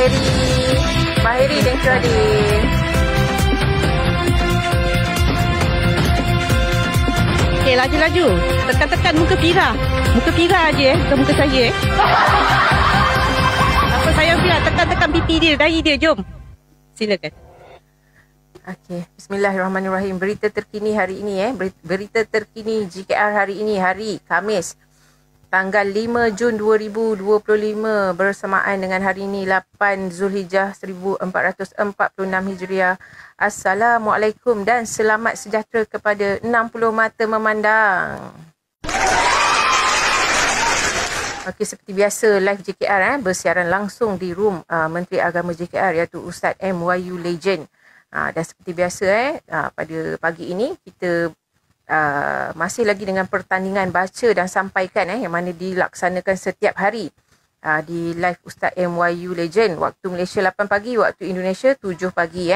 Heri. Pak Heri, thank you adik. Okay, laju-laju. Tekan-tekan muka Fira. Muka Fira aja bukan muka saya Apa sayang Fira, tekan-tekan pipi dia, dahi dia, jom. Silakan. Okey, bismillahirrahmanirrahim. Berita terkini hari ini berita terkini GKR hari ini, hari Khamis, tanggal 5 Jun 2025 bersamaan dengan hari ini 8 Zulhijjah 1446 Hijriah. Assalamualaikum dan selamat sejahtera kepada 60 mata memandang. Okey, seperti biasa live JKR bersiaran langsung di room Menteri Agama JKR iaitu Ustaz MYU Legend. Dan seperti biasa pada pagi ini kita masih lagi dengan pertandingan baca dan sampaikan yang mana dilaksanakan setiap hari di live Ustaz MYU Legend, waktu Malaysia 8 pagi, waktu Indonesia 7 pagi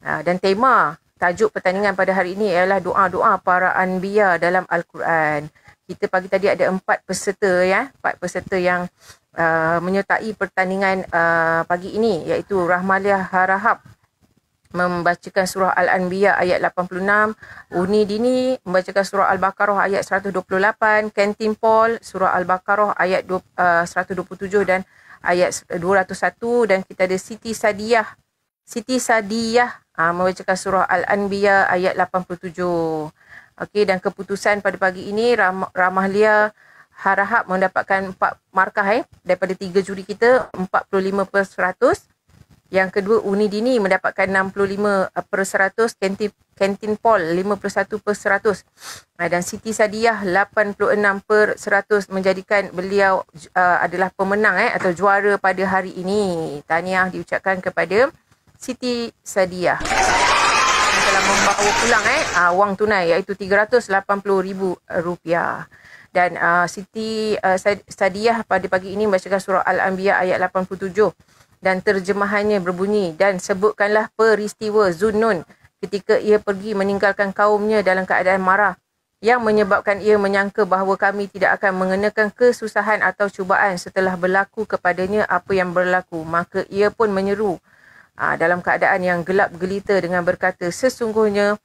dan tema tajuk pertandingan pada hari ini ialah doa-doa para anbiya dalam Al-Quran. Kita pagi tadi ada 4 peserta 4 peserta yang menyertai pertandingan pagi ini, iaitu Rahmaliah Harahap membacakan surah Al-Anbiya ayat 86, Uni Dini membacakan surah Al-Baqarah ayat 128, Kentin Paul surah Al-Baqarah ayat 127 dan ayat 201, dan kita ada Siti Sadiyah membacakan surah Al-Anbiya ayat 87. Okey, dan keputusan pada pagi ini Rahmaliah Harahap mendapatkan 4 markah daripada 3 juri kita, 45%. Yang kedua, Uni Dini mendapatkan 65%, Kentin Paul 51%, dan Siti Sadiyah 86% menjadikan beliau adalah pemenang atau juara pada hari ini. Tahniah diucapkan kepada Siti Sadiyah yang telah membawa pulang wang tunai iaitu RM380,000. Dan Siti Sadiyah pada pagi ini membacakan surah Al-Anbiya ayat 87 dan terjemahannya berbunyi, dan sebutkanlah peristiwa Zunnun ketika ia pergi meninggalkan kaumnya dalam keadaan marah yang menyebabkan ia menyangka bahawa kami tidak akan mengenakan kesusahan atau cubaan setelah berlaku kepadanya apa yang berlaku. Maka ia pun menyeru dalam keadaan yang gelap gelita dengan berkata, sesungguhnya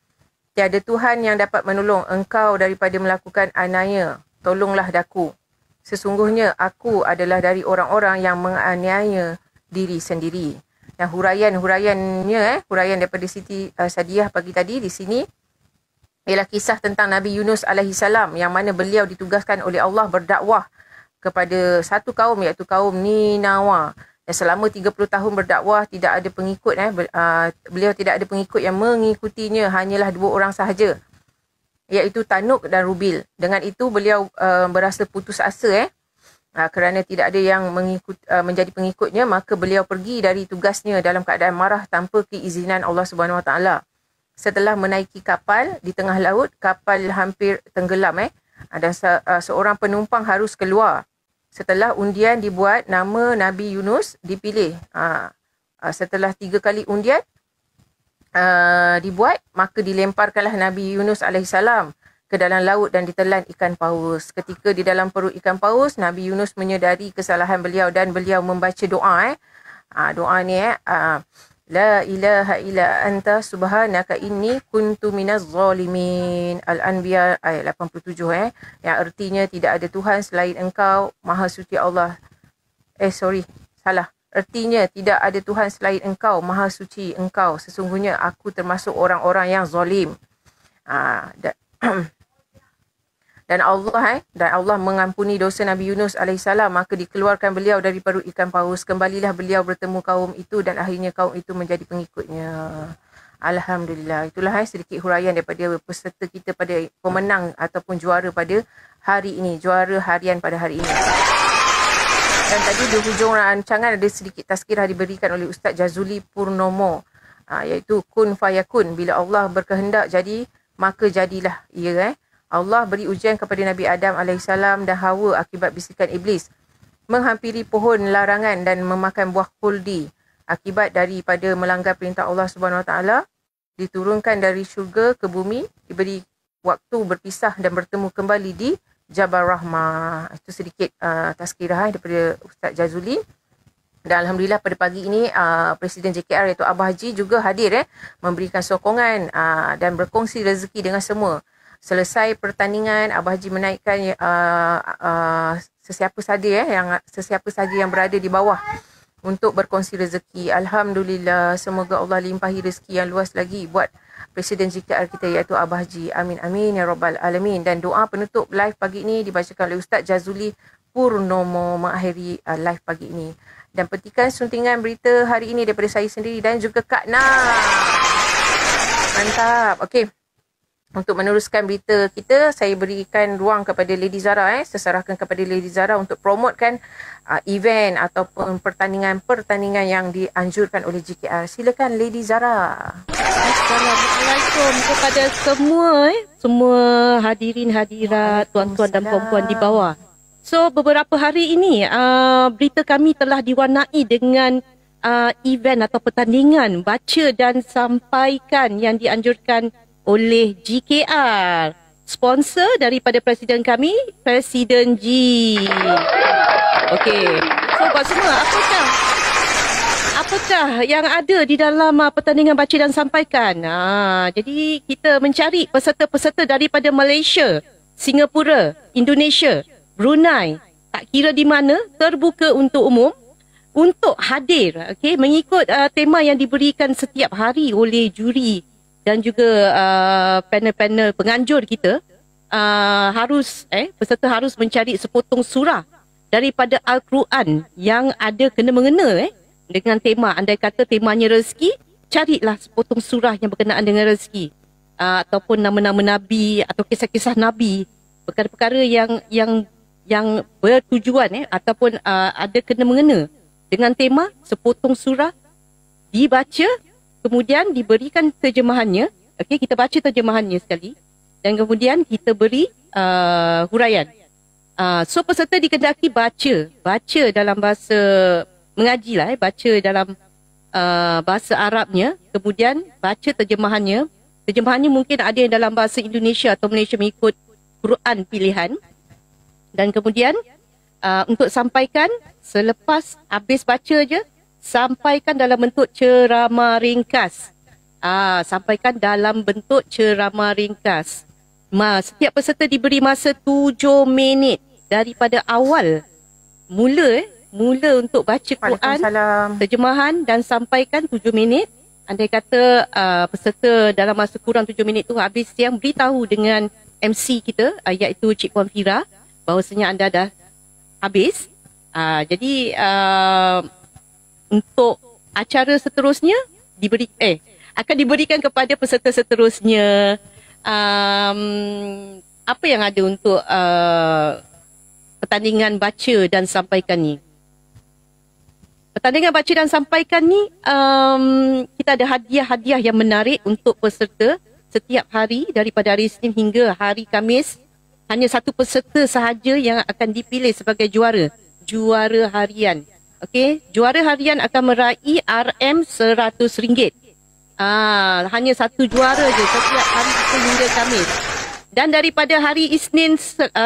tiada Tuhan yang dapat menolong engkau daripada melakukan aniaya. Tolonglah daku. Sesungguhnya aku adalah dari orang-orang yang menganiaya diri sendiri. Dan huraian daripada Siti Sadiyah pagi tadi di sini ialah kisah tentang Nabi Yunus alaihi salam, yang mana beliau ditugaskan oleh Allah berdakwah kepada satu kaum iaitu kaum Ninawa. Dan selama 30 tahun berdakwah tidak ada pengikut beliau tidak ada pengikut yang mengikutinya, hanyalah 2 orang sahaja iaitu Tanuk dan Rubil. Dengan itu beliau berasa putus asa kerana tidak ada yang menjadi pengikutnya, maka beliau pergi dari tugasnya dalam keadaan marah tanpa keizinan Allah Subhanahu Wa Taala. Setelah menaiki kapal di tengah laut, kapal hampir tenggelam dan seorang penumpang harus keluar. Setelah undian dibuat, nama Nabi Yunus dipilih. Setelah 3 kali undian dibuat, maka dilemparkanlah Nabi Yunus alaihissalam ke dalam laut dan ditelan ikan paus. Ketika di dalam perut ikan paus, Nabi Yunus menyedari kesalahan beliau dan beliau membaca doa. Doa ni La ilaha illa anta subhanaka inni kuntu minaz zalimin. Al-Anbiya ayat 87 yang artinya tidak ada Tuhan selain engkau, Maha Suci Allah. Salah. Artinya tidak ada Tuhan selain engkau, Maha Suci engkau. Sesungguhnya aku termasuk orang-orang yang zalim. Dan Allah mengampuni dosa Nabi Yunus alaihissalam, maka dikeluarkan beliau dari perut ikan paus. Kembalilah beliau bertemu kaum itu dan akhirnya kaum itu menjadi pengikutnya. Alhamdulillah. Itulah sedikit huraian daripada peserta kita pada pemenang ataupun juara pada hari ini, juara harian pada hari ini. Dan tadi di hujung rancangan ada sedikit tazkirah diberikan oleh Ustaz Jazuli Purnomo, iaitu kun fayakun, bila Allah berkehendak jadi maka jadilah ia. Allah beri ujian kepada Nabi Adam AS dan Hawa akibat bisikan Iblis menghampiri pohon larangan dan memakan buah khuldi akibat daripada melanggar perintah Allah SWT. Diturunkan dari syurga ke bumi, diberi waktu berpisah dan bertemu kembali di Jabal Rahmah. Itu sedikit tazkirah daripada Ustaz Jazuli. Dan Alhamdulillah pada pagi ini Presiden JKR iaitu Abah Haji juga hadir memberikan sokongan dan berkongsi rezeki dengan semua. Selesai pertandingan, Abah Haji menaikkan sesiapa saja yang berada di bawah untuk berkongsi rezeki. Alhamdulillah, semoga Allah limpahi rezeki yang luas lagi buat Presiden JKR kita iaitu Abah Haji. Amin amin ya rabbal alamin. Dan doa penutup live pagi ini dibacakan oleh Ustaz Jazuli Purnomo mengakhiri live pagi ini. Dan petikan suntingan berita hari ini daripada saya sendiri dan juga Kak Nah. Mantap. Okey. Untuk meneruskan berita kita, saya berikan ruang kepada Lady Zara. Saya serahkan kepada Lady Zara untuk promotekan event ataupun pertandingan yang dianjurkan oleh JKR. Silakan Lady Zara. Assalamualaikum kepada semua hadirin hadirat, tuan-tuan dan puan-puan di bawah. So beberapa hari ini berita kami telah diwarnai dengan event atau pertandingan baca dan sampaikan yang dianjurkan oleh JKR. Sponsor daripada Presiden kami, Presiden G. Okey. So buat semua, apakah yang ada di dalam pertandingan baca dan sampaikan? Jadi kita mencari peserta-peserta daripada Malaysia, Singapura, Indonesia, Brunei, tak kira di mana, terbuka untuk umum untuk hadir, okey, mengikut tema yang diberikan setiap hari oleh juri dan juga panel-panel penganjur kita. Peserta harus mencari sepotong surah daripada Al-Quran yang ada kena-mengena dengan tema. Andai kata temanya rezeki, carilah sepotong surah yang berkenaan dengan rezeki, ataupun nama-nama Nabi atau kisah-kisah Nabi, perkara-perkara yang bertujuan ataupun ada kena-mengena dengan tema. Sepotong surah dibaca, kemudian diberikan terjemahannya. Okey, kita baca terjemahannya sekali dan kemudian kita beri huraian. So peserta dikendaki baca dalam bahasa mengaji lah, baca dalam bahasa Arabnya, kemudian baca terjemahannya. Terjemahannya mungkin ada yang dalam bahasa Indonesia atau Malaysia mengikut Quran pilihan. Dan kemudian untuk sampaikan, selepas habis baca je, sampaikan dalam bentuk ceramah ringkas. Sampaikan dalam bentuk ceramah ringkas. Setiap peserta diberi masa 7 minit daripada awal. Mula untuk baca Quran, terjemahan dan sampaikan 7 minit. Andai kata peserta dalam masa kurang 7 minit tu habis siang, beritahu dengan MC kita, iaitu Cik Puan Fira, bahawasanya anda dah habis. Jadi untuk acara seterusnya akan diberikan kepada peserta seterusnya. Apa yang ada untuk pertandingan baca dan sampaikan ni? Pertandingan baca dan sampaikan ni, kita ada hadiah-hadiah yang menarik untuk peserta setiap hari daripada hari Isnin hingga hari Khamis. Hanya satu peserta sahaja yang akan dipilih sebagai juara harian. Okey, juara harian akan meraih RM100. Hanya satu juara je setiap hari Isnin hingga Khamis. Dan daripada hari Isnin,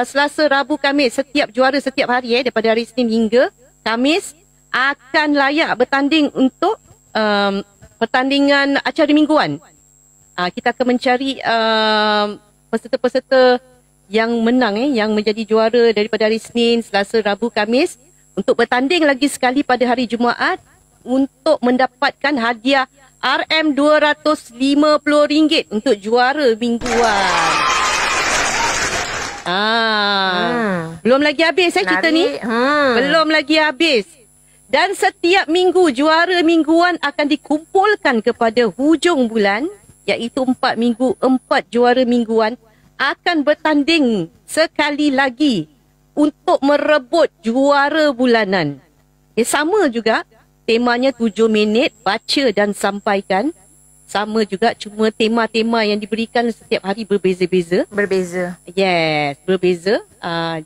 Selasa, Rabu, Khamis, setiap juara setiap hari daripada hari Isnin hingga Khamis akan layak bertanding untuk pertandingan acara mingguan. Kita akan mencari peserta-peserta yang menang, yang menjadi juara daripada hari Isnin, Selasa, Rabu, Khamis untuk bertanding lagi sekali pada hari Jumaat untuk mendapatkan hadiah RM250 untuk juara mingguan. Belum lagi habis cerita ni. Belum lagi habis. Dan setiap minggu juara mingguan akan dikumpulkan kepada hujung bulan, iaitu 4 minggu, 4 juara mingguan akan bertanding sekali lagi untuk merebut juara bulanan. Sama juga, temanya 7 minit baca dan sampaikan. Sama juga, cuma tema-tema yang diberikan setiap hari berbeza-beza. Yes, berbeza.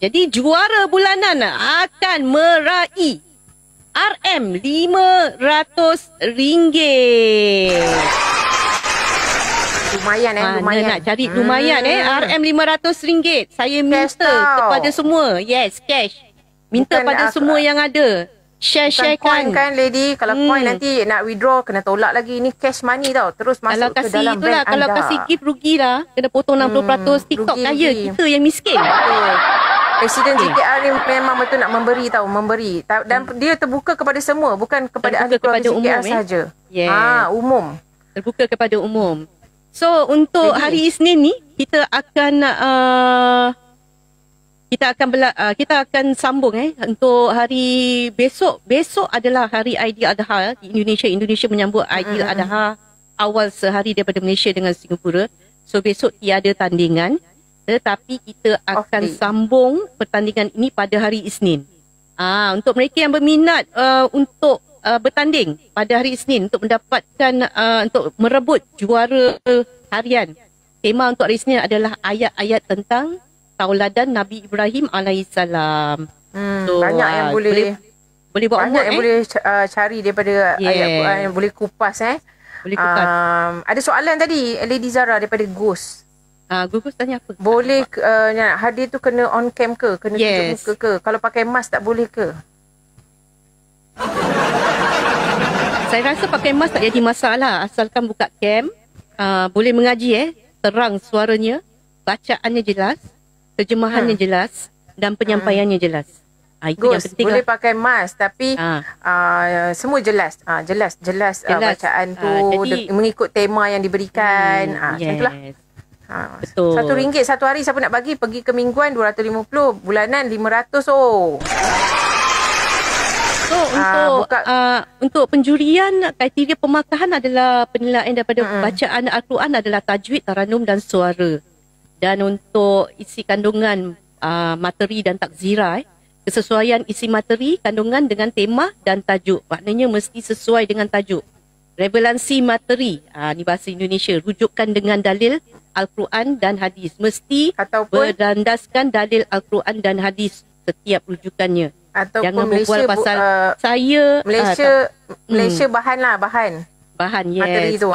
Jadi juara bulanan akan meraih RM500. Lumayan lumayan. Nak cari lumayan RM500. Saya minta kepada semua. Yes, cash. Minta pada semua yang ada. Bukan Share-sharekan. coin kan lady. Kalau coin nanti nak withdraw kena tolak lagi. Ini cash money tau. Terus Kalau masuk ke kasih dalam itulah, bank kalau anda. kasih gift rugilah. Kena potong 60%. TikTok rugi, kaya, rugi. kita yang miskin. Betul. Presiden GPR ni memang betul nak memberi tahu, memberi. Dan dia terbuka kepada semua, bukan kepada ahli keluarga GPR sahaja. Yes. Umum. Terbuka kepada umum. So untuk hari Isnin ni kita akan kita akan sambung untuk hari besok. Besok adalah hari Aidiladha di Indonesia. Indonesia menyambut Aidiladha awal sehari daripada Malaysia dengan Singapura. So besok tiada tandingan, tetapi kita akan sambung pertandingan ini pada hari Isnin. Untuk mereka yang berminat untuk bertanding pada hari Isnin untuk mendapatkan untuk merebut juara harian. Tema untuk hari Isnin adalah ayat-ayat tentang tauladan Nabi Ibrahim alaihissalam. So, banyak yang boleh buat banyak yang boleh cari daripada ayat Quran yang boleh kupas Boleh kupas. Ada soalan tadi Lady Zara daripada Gus. Gugus tanya apa? Boleh hadir tu kena on cam ke? Kena tutup muka ke? Kalau pakai mask tak boleh ke? Saya rasa pakai mask tak jadi masalah asalkan buka cam. Boleh mengaji terang suaranya, bacaannya jelas, terjemahannya jelas dan penyampaiannya jelas. Itu yang penting boleh lah. pakai mask tapi semua jelas. Jelas bacaan tu jadi, mengikut tema yang diberikan. Macam itulah. Betul. RM1 satu hari siapa nak bagi, pergi ke mingguan 250, bulanan 500. So untuk penjurian kriteria pemakahan adalah penilaian daripada bacaan Al-Quran adalah tajwid, taranum dan suara. Dan untuk isi kandungan materi dan takzirah, kesesuaian isi materi, kandungan dengan tema dan tajuk. Maknanya mesti sesuai dengan tajuk. Relevansi materi, ni bahasa Indonesia, rujukan dengan dalil Al-Quran dan hadis. Mesti berlandaskan dalil Al-Quran dan hadis setiap rujukannya. Ataupun jangan Malaysia berbual pasal saya Malaysia bahan. Yes. Materi tu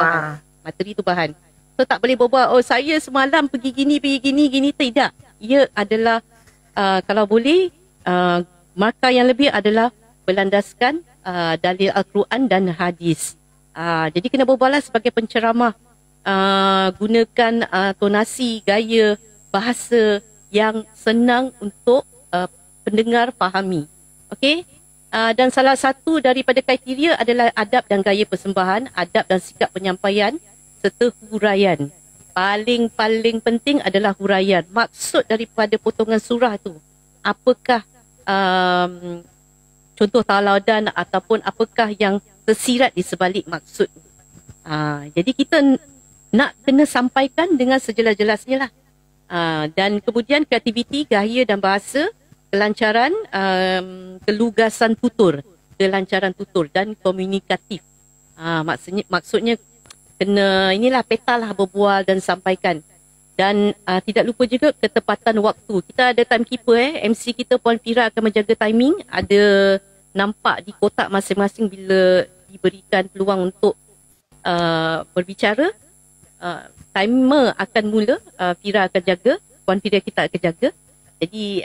materi tu bahan. So tak boleh berbual saya semalam pergi gini tidak. Ia adalah kalau boleh markah yang lebih adalah berlandaskan dalil Al-Quran dan hadis. Jadi kena berbual sebagai penceramah. Gunakan tonasi, gaya, bahasa yang senang untuk pendengar fahami. Okey? Dan salah satu daripada kriteria adalah adab dan gaya persembahan, adab dan sikap penyampaian serta huraian. Paling penting adalah huraian. Maksud daripada potongan surah tu. Apakah contoh tauladan ataupun apakah yang tersirat di sebalik maksud. Jadi kita nak kena sampaikan dengan sejelas-jelasnya lah. Dan kemudian kreativiti, gaya dan bahasa, kelancaran, kelugasan tutur, kelancaran tutur dan komunikatif. Maksudnya kena inilah petalah berbual dan sampaikan. Dan tidak lupa juga ketepatan waktu. Kita ada timekeeper MC kita Puan Fira akan menjaga timing. Ada nampak di kotak masing-masing bila diberikan peluang untuk berbicara. Timer akan mula, Fira akan jaga, Puan Fira kita akan jaga. Jadi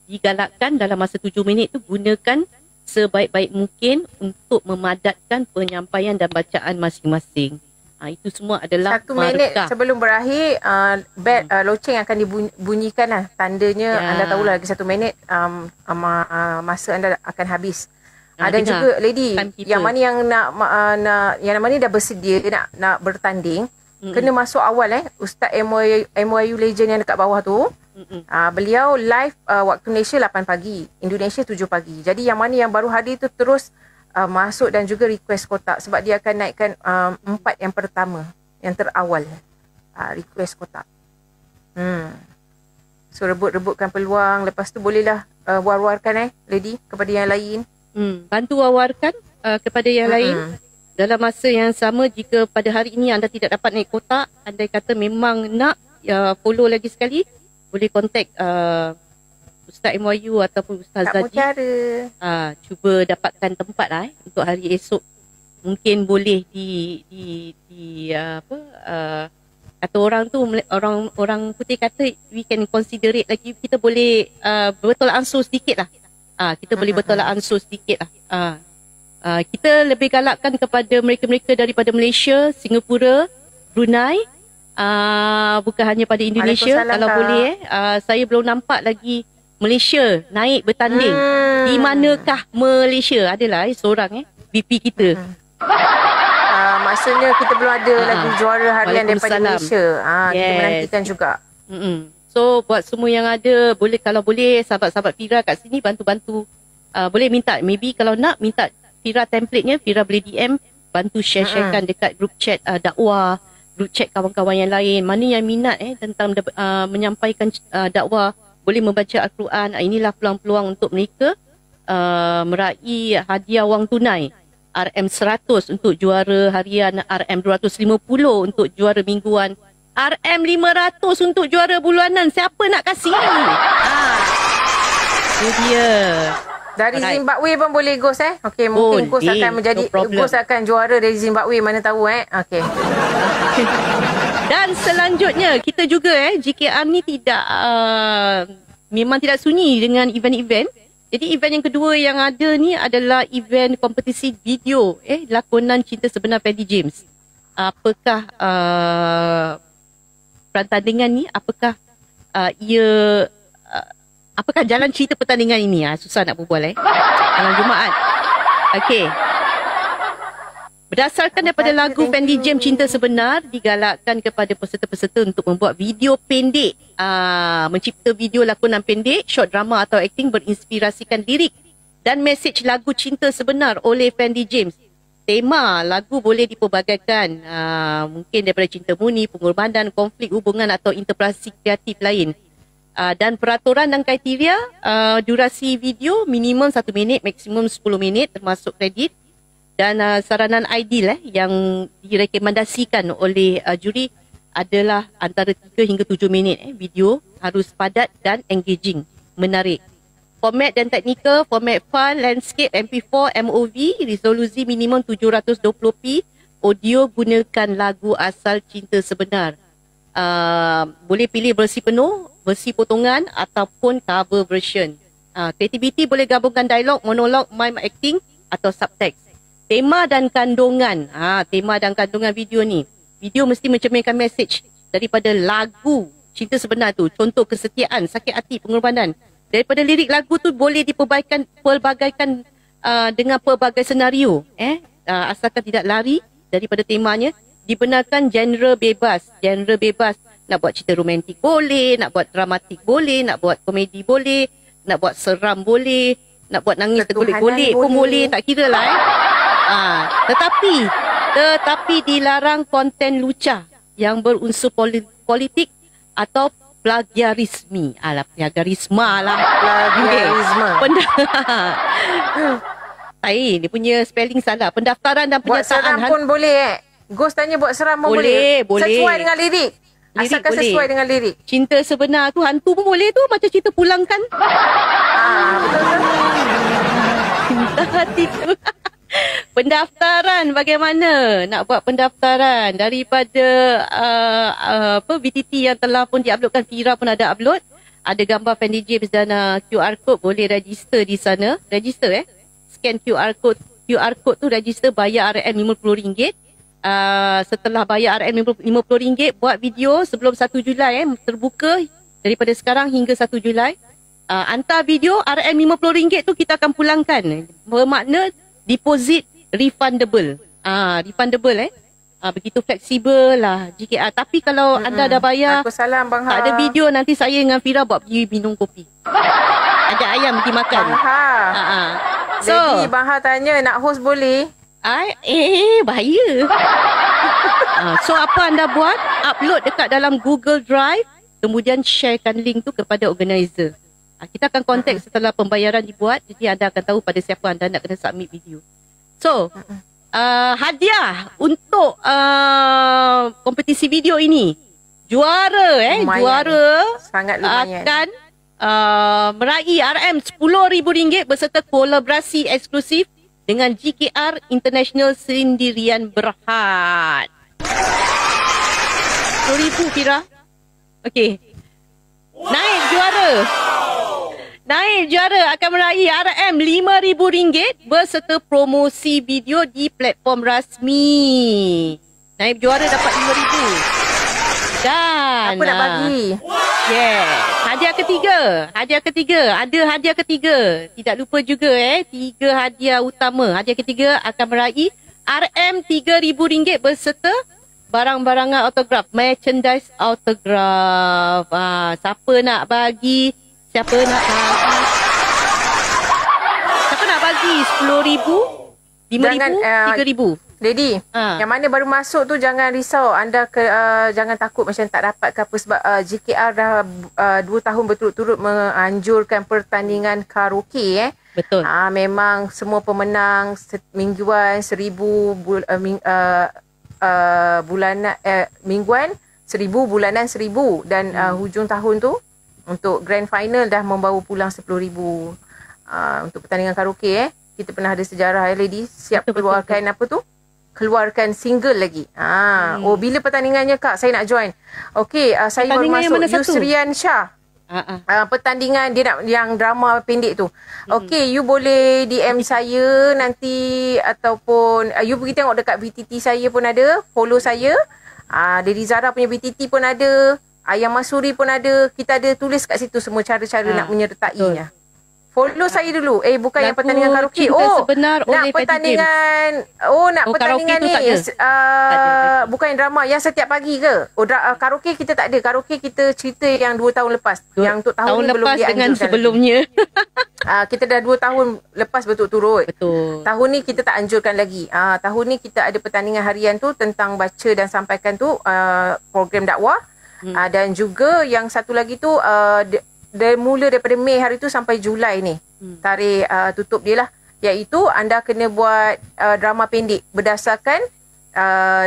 digalakkan dalam masa 7 minit tu gunakan sebaik-baik mungkin untuk memadatkan penyampaian dan bacaan masing-masing. Itu semua adalah 1 minit sebelum berakhir bell loceng akan dibunyikan lah. Tandanya anda tahulah lagi 1 minit masa anda akan habis. Dan juga lady yang mana yang yang mana dah bersedia nak bertanding, kena masuk awal Ustaz MYU Legend yang dekat bawah tu. Beliau live waktu Malaysia 8 pagi, Indonesia 7 pagi. Jadi yang mana yang baru hadir tu terus masuk dan juga request kotak sebab dia akan naikkan 4 yang pertama, yang terawal. Request kotak. So rebut-rebutkan peluang, lepas tu bolehlah war-warkan lady kepada yang lain. Bantu wawarkan kepada yang lain. Dalam masa yang sama, jika pada hari ini anda tidak dapat naik kotak, andai kata memang nak follow lagi sekali, boleh kontak Ustaz MYU ataupun Ustaz Zaji. Cuba dapatkan tempat untuk hari esok. Mungkin boleh kata orang tu, orang putih kata we can consider it lagi, kita boleh betul ansur sedikit lah. Kita boleh bertolak ansur sedikit lah. Kita lebih galakkan kepada mereka-mereka daripada Malaysia, Singapura, Brunei, bukan hanya pada Indonesia. Kalau boleh saya belum nampak lagi Malaysia naik bertanding. Di manakah Malaysia? Adalah seorang VP kita. Maksudnya kita belum ada lagi juara harian daripada Malaysia. Kita menantikan juga. So buat semua yang ada, boleh kalau boleh sahabat-sahabat Fira kat sini bantu-bantu. Boleh minta, maybe kalau nak minta Fira template-nya, Fira boleh DM, bantu share-sharekan dekat group chat dakwah, group chat kawan-kawan yang lain. Mana yang minat tentang menyampaikan dakwah, boleh membaca Al-Quran. Inilah peluang-peluang untuk mereka meraih hadiah wang tunai. RM100 untuk juara harian, RM250 untuk juara mingguan, RM500 untuk juara bulanan. Siapa nak kasih? Itu dia. Dari Zimbabwe pun boleh Ghost Okey, mungkin Ghost akan menjadi Ghost akan juara dari Zimbabwe, mana tahu Okey. Dan selanjutnya kita juga GKR ni tidak memang tidak sunyi dengan event-event. Jadi event yang kedua yang ada ni adalah event kompetisi video lakonan Cinta Sebenar Fendi James. Apakah pertandingan ni, apakah apakah jalan cerita pertandingan ini? Susah nak berbual malam Jumaat. Okey. Berdasarkan daripada lagu Fendi James Cinta Sebenar, digalakkan kepada peserta-peserta untuk membuat video pendek, mencipta video lakonan pendek, short drama atau akting berinspirasikan lirik dan mesej lagu Cinta Sebenar oleh Fendi James. Tema lagu boleh dipelbagaikan, mungkin daripada cinta murni, pengorbanan, konflik hubungan atau interpretasi kreatif lain. Dan peraturan dan kriteria, durasi video minimum 1 minit, maksimum 10 minit termasuk kredit. Dan saranan ideal yang direkomendasikan oleh juri adalah antara 3 hingga 7 minit. Video harus padat dan engaging, menarik. Format dan teknikal, format file, landscape, MP4, MOV, resolusi minimum 720p. Audio gunakan lagu asal Cinta Sebenar. Boleh pilih versi penuh, versi potongan ataupun cover version. Creativity boleh gabungkan dialog, monolog, mime acting atau subtext. Tema dan kandungan. Tema dan kandungan video ni. Video mesti mencerminkan mesej daripada lagu Cinta Sebenar tu. Contoh kesetiaan, sakit hati, pengorbanan. Daripada lirik lagu tu boleh pelbagaikan dengan pelbagai senario. Asalkan tidak lari daripada temanya. Dibenarkan genre bebas. Genre bebas. Nak buat cerita romantik boleh, nak buat dramatik boleh, nak buat komedi boleh, nak buat seram boleh, nak buat nangis tergolek-golek pun boleh, tak kira lah Tetapi dilarang konten lucah yang berunsur politik atau plagiarisme. Plagiarisma. Dia punya spelling salah. Pendaftaran dan penyataan. Buat seram pun boleh Ghost tanya buat seram pun boleh. Sesuai dengan lirik. Asalkan boleh. Sesuai dengan lirik. Cinta Sebenar tu hantu pun boleh tu. Macam cerita pulangkan. Betul-betul. Cinta hati tu. Pendaftaran bagaimana? Nak buat pendaftaran daripada VTT yang telah pun diuploadkan. Fira pun ada upload. Ada gambar Fendi James dan QR code. Boleh register di sana. Register Scan QR code. QR code tu register, bayar RM50. Setelah bayar RM50, buat video sebelum 1 Julai terbuka daripada sekarang hingga 1 Julai. Hantar video RM50 tu kita akan pulangkan. Bermakna deposit refundable. Refundable begitu fleksibel lah GKR. Tapi kalau anda dah bayar, tak ada video, nanti saya dengan Fira buat pergi minum kopi. Ajak ayam pergi makan. So, jadi Bang Ha tanya nak host boleh? Bahaya. So apa anda buat? Upload dekat dalam Google Drive, kemudian sharekan link tu kepada organizer. Kita akan kontak setelah pembayaran dibuat. Jadi anda akan tahu pada siapa anda nak kena submit video. So hadiah untuk kompetisi video ini, juara sangat lumayan, akan meraih RM10,000 berserta kolaborasi eksklusif dengan GKR International Sendirian Berhad. RM10,000 Fira. Okey. Naik juara. Naib juara akan meraih RM5,000 berserta promosi video di platform rasmi. Naib juara dapat RM5,000. Dan Apa nak bagi? yes, hadiah ketiga. Ada hadiah ketiga. Tidak lupa juga 3 hadiah utama. Hadiah ketiga akan meraih RM3,000 berserta barang-barangan autograf, merchandise autograf. Siapa nak bagi? Siapa nak bagi? RM10,000, RM5,000, RM3,000. Lady, yang mana baru masuk tu jangan risau. Anda jangan takut macam tak dapat ke apa. Sebab JKR dah 2 tahun berturut-turut menganjurkan pertandingan karaoke. Betul. Memang semua pemenang mingguan 1,000, bulanan mingguan 1,000, bulanan 1,000. Dan hujung tahun tu untuk grand final dah membawa pulang 10,000 untuk pertandingan karaoke. Kita pernah ada sejarah lady siap keluarkan apa tu? Keluarkan single lagi. Oh, bila pertandingannya Kak? Saya nak join. Okey, saya baru masuk Yusrian Shah. Pertandingan dia nak yang drama pendek tu. Okey, you boleh DM saya nanti ataupun you pergi tengok dekat VTT saya pun ada, follow saya. Dedi Zara punya VTT pun ada. Ayam Masuri pun ada. Kita ada tulis kat situ semua cara-cara nak menyertainya. Follow saya dulu. Bukan yang pertandingan karaoke. Sebenar nak pertandingan. Nak pertandingan ni. Bukan yang drama. Yang setiap pagi ke? Karaoke kita tak ada. Karaoke kita cerita yang 2 tahun lepas. Yang untuk tahun ni belum dianjurkan. Dengan sebelumnya. Kita dah 2 tahun lepas berturut-turut. Betul. Tahun ni kita tak anjurkan lagi. Tahun ni kita ada pertandingan harian tu tentang baca dan sampaikan tu program dakwah. Dan juga yang satu lagi tu mula daripada Mei hari tu sampai Julai ni. Tarikh tutup dia lah. Iaitu anda kena buat drama pendek berdasarkan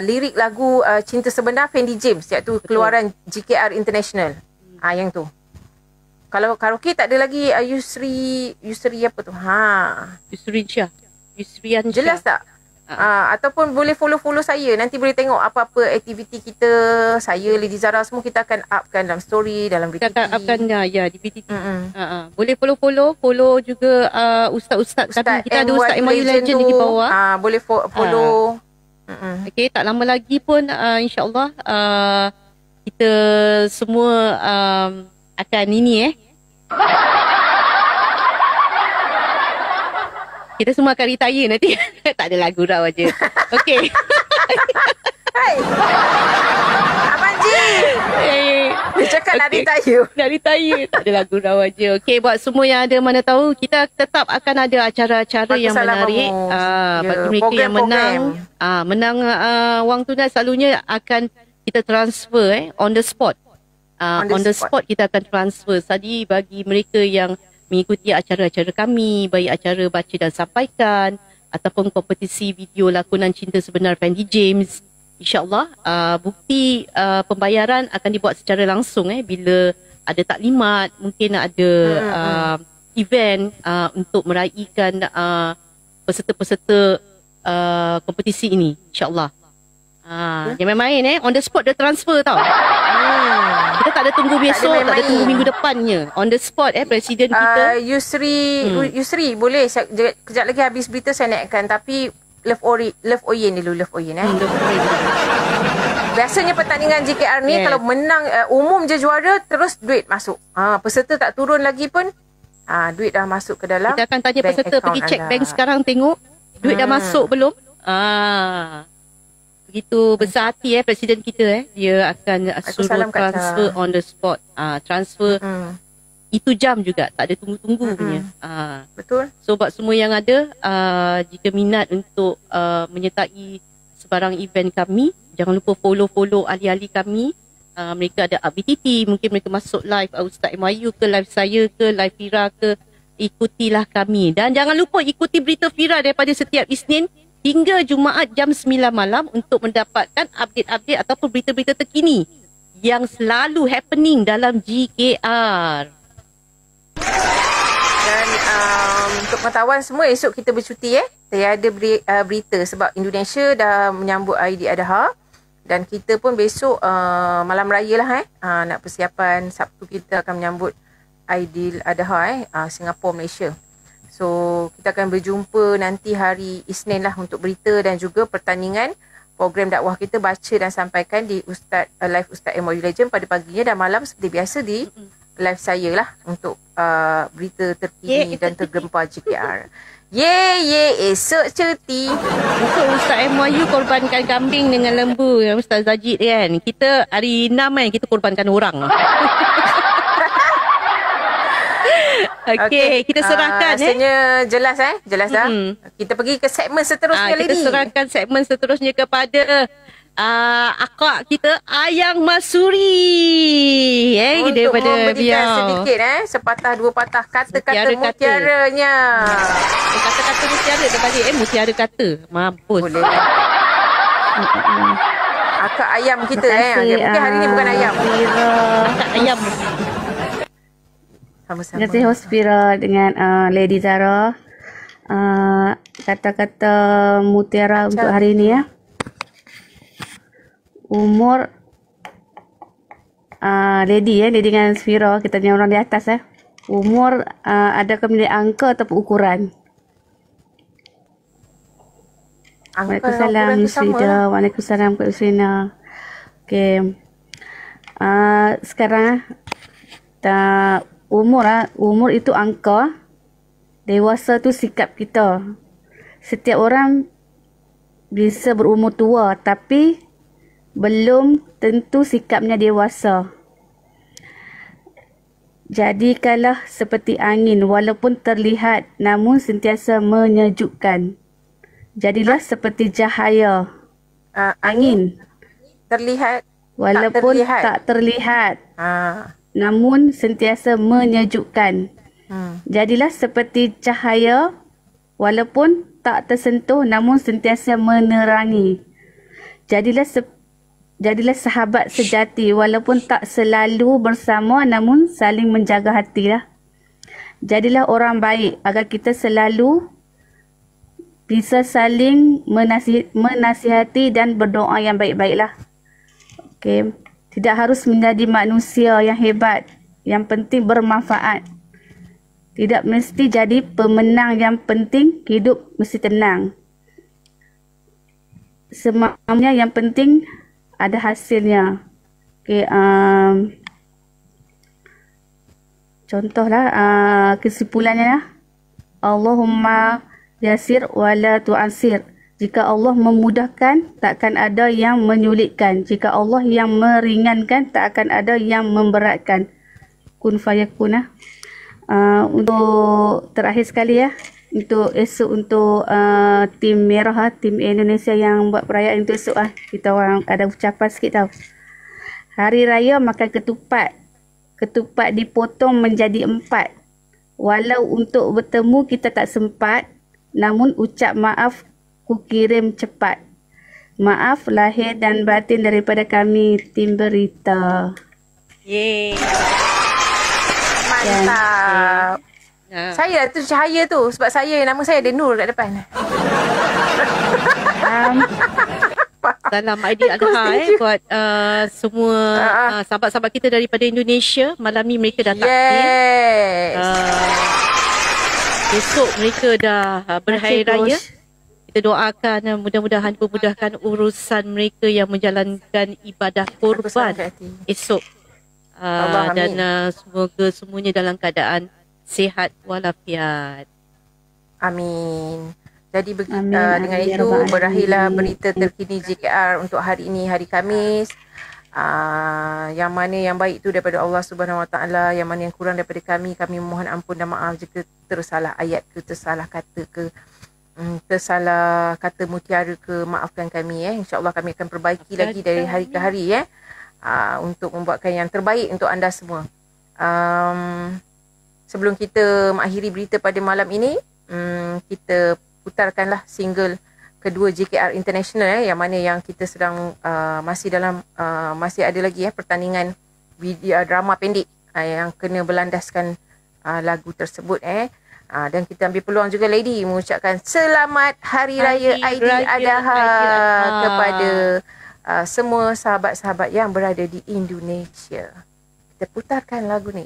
lirik lagu Cinta Sebenar Fendi James, iaitu keluaran JKR International. Yang tu. Kalau karaoke tak ada lagi Yusri apa tu? Yusrian Shah. Jelas tak? Ataupun boleh follow saya. Nanti boleh tengok apa-apa aktiviti kita. Saya, Lady Zara, semua kita akan upkan dalam story, dalam VTT. Kita akan upkan di VTT. Boleh follow juga ustaz-ustaz kami. Kita ada Ustaz MYU Legend di bawah. Boleh follow. Okey, tak lama lagi pun insya-Allah kita semua akan ini kita semua akan retire nanti. Tak ada lagu rau aja. Okey. Hai. Abang Ji. Dia cakap nak retire. Nak retire. Tak ada lagu rau aja. Okey, buat semua yang ada mana tahu, kita tetap akan ada acara-acara yang menarik. Bagi mereka yang menang wang tunai selalunya akan kita transfer on the spot. On the spot kita akan transfer. Tadi bagi mereka yang mengikuti acara-acara kami, baik acara baca dan sampaikan ataupun kompetisi video lakonan Cinta Sebenar Fendi James, InsyaAllah bukti pembayaran akan dibuat secara langsung bila ada taklimat, mungkin ada event untuk meraihkan peserta-peserta kompetisi ini, insyaAllah. Jangan main-main on the spot dia transfer tau. Kita tak ada tunggu besok, tak ada tunggu minggu depannya. On the spot presiden kita. Yusri boleh kejap lagi habis berita saya naikkan, tapi Love Oyen dulu, Love Oyen Biasanya pertandingan JKR ni kalau menang umum je juara, terus duit masuk. Peserta tak turun lagi pun duit dah masuk ke dalam. Kita akan tanya peserta pergi check bank sekarang, tengok duit dah masuk belum. Begitu besar hati presiden kita dia akan suruh transfer on the spot. Transfer itu jam juga, tak ada tunggu-tunggu punya. Betul. So buat semua yang ada, jika minat untuk menyertai sebarang event kami, jangan lupa follow ahli-ahli kami. Mereka ada up BTT, mungkin mereka masuk live Ustaz MYU ke, live saya ke, live Fira ke. Ikutilah kami. Dan jangan lupa ikuti berita Fira daripada setiap Isnin hingga Jumaat jam 9 malam untuk mendapatkan update-update ataupun berita-berita terkini yang selalu happening dalam JKR. Dan untuk pengetahuan semua, esok kita bercuti tiada berita sebab Indonesia dah menyambut Aidiladha. Dan kita pun besok malam raya lah nak persiapan. Sabtu kita akan menyambut Aidil Adha Singapura, Malaysia. So kita akan berjumpa nanti hari Isnin lah untuk berita dan juga pertandingan program dakwah kita baca dan sampaikan di live Ustaz MOU Legend pada paginya, dan malam seperti biasa di live saya lah untuk berita terkini dan tergempar JKR. Esok cuti. Untuk Ustaz MYU korbankan kambing dengan lembu yang Ustaz Zajid kan. Kita hari 6 kan kita korbankan orang. Okey, kita serahkan rasanya jelas jelas dah. Kita pergi ke segmen seterusnya kita serahkan segmen seterusnya kepada akak kita Ayang Masuri untuk daripada memberikan sedikit sepatah dua patah kata-kata mutiaranya. Kata-kata mutiara terbalik mutiara kata. Mampus. Boleh. Akak ayam kita mungkin hari ni bukan ayam. Akak ayam. Sama-sama. Terima kasih host Fira dengan Lady Zara. Kata-kata mutiara untuk hari ini ya. Umur Lady dengan Sfira, kita ni orang di atas Umur adakah menjadi angka atau ukuran? Waalaikumsalam Yusrida. Waalaikumsalam Kak Yusrina. Okey. Sekarang umur itu angka, dewasa tu sikap kita. Setiap orang bisa berumur tua tapi belum tentu sikapnya dewasa. Jadikanlah seperti angin walaupun terlihat namun sentiasa menyejukkan. Jadilah seperti cahaya angin terlihat walaupun tak terlihat. Namun sentiasa menyejukkan. Jadilah seperti cahaya walaupun tak tersentuh namun sentiasa menerangi. Jadilah sahabat sejati walaupun tak selalu bersama namun saling menjaga hati lah. Jadilah orang baik agar kita selalu bisa saling menasihati dan berdoa yang baik-baik lah. Okay. Tidak harus menjadi manusia yang hebat, yang penting bermanfaat. Tidak mesti jadi pemenang, yang penting hidup mesti tenang. Semuanya yang penting ada hasilnya. Okay, contohlah kesimpulannya lah. Allahumma yasir wala tu'asir. Jika Allah memudahkan, takkan ada yang menyulitkan. Jika Allah yang meringankan, tak akan ada yang memberatkan. Kun fayakun. Untuk terakhir sekali untuk esok untuk tim merah tim Indonesia yang buat perayaan untuk esok kita orang ada ucapan sikit tau. Hari raya makan ketupat. Ketupat dipotong menjadi 4. Walau untuk bertemu kita tak sempat, namun ucap maaf ku kirim cepat. Maaf lahir dan batin daripada kami tim berita. Yeay. Mantap. Saya tu cahaya tu sebab nama saya ada Nur kat depan. Salam Aidil Adha buat semua sahabat-sahabat kita daripada Indonesia. Malam ni mereka dah takbir. Besok mereka dah berhari raya. Kita doakan mudah-mudahan memudahkan urusan mereka yang menjalankan ibadah korban esok. Dan semoga semuanya dalam keadaan sihat walafiat. Amin. Jadi dengan itu berakhirlah berita terkini JKR untuk hari ini, hari Khamis. Yang mana yang baik itu daripada Allah Subhanahu Wa Taala, yang mana yang kurang daripada kami mohon ampun dan maaf jika tersalah ayat ke, tersalah kata ke, tersalah kata mutiara ke, maafkan kami InsyaAllah kami akan perbaiki lagi dari hari ke hari untuk membuatkan yang terbaik untuk anda semua. Sebelum kita mengakhiri berita pada malam ini, kita putarkanlah single kedua JKR International yang mana yang kita sedang masih ada lagi pertandingan video drama pendek yang kena berlandaskan lagu tersebut dan kita ambil peluang juga Lady mengucapkan selamat Hari Raya Aidiladha kepada semua sahabat-sahabat yang berada di Indonesia. Kita putarkan lagu ni.